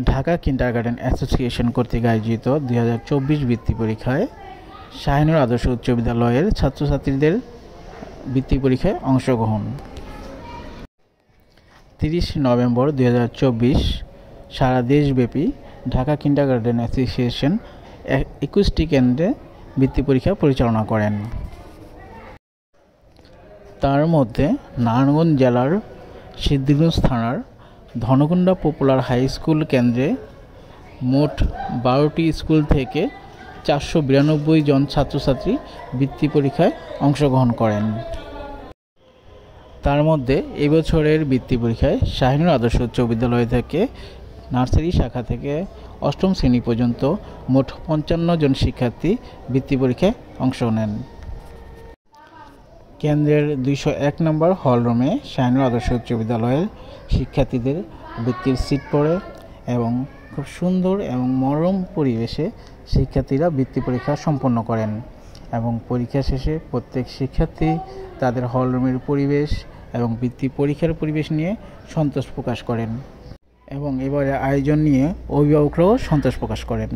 Dhaka kindergarten association কর্তৃক আয়োজিত 2024 বৃত্তি পরীক্ষায় শাহীনুর আদর্শ উচ্চ বিদ্যালয়ের ছাত্রছাত্রীদের বৃত্তি পরীক্ষায় অংশগ্রহণ। 30 নভেম্বর 2024 সারা দেশব্যাপী ঢাকা কিন্ডারগার্টেন অ্যাসোসিয়েশন 21টি কেন্দ্রে বৃত্তি পরীক্ষা পরিচালনা করেন। তার মধ্যে নারায়ণগঞ্জ জেলার সিদ্ধিরগঞ্জ থানার ধনকুণ্ডা পপুলার হাই স্কুল কেন্দ্রে মোট 12টি স্কুল থেকে 492 জন ছাত্রছাত্রী বৃত্তি পরীক্ষায় অংশগ্রহণ করেন। তার মধ্যে এবছরের বৃত্তি পরীক্ষায় শাহীনুর আদর্শ উচ্চ বিদ্যালয় থেকে নার্সারি শাখা থেকে অষ্টম শ্রেণী পর্যন্ত মোট 55 জন শিক্ষার্থী বৃত্তি পরীক্ষায় অংশ নেন। কেন্দ্রের 201 নম্বর হলরুমে শাহীনুর আদর্শ উচ্চ বিদ্যালয়ের শিক্ষার্থীদের বৃত্তির সিট পড়ে এবং খুব সুন্দর এবং মনোরম পরিবেশে শিক্ষার্থীরা বৃত্তি পরীক্ষা সম্পন্ন করেন এবং পরীক্ষা শেষে প্রত্যেক শিক্ষার্থী তাদের হলরুমের পরিবেশ এবং বৃত্তি পরীক্ষার পরিবেশ নিয়ে সন্তোষ প্রকাশ করেন এবং এবারে আয়োজন নিয়ে অভিভাবকরাও সন্তোষ প্রকাশ করেন।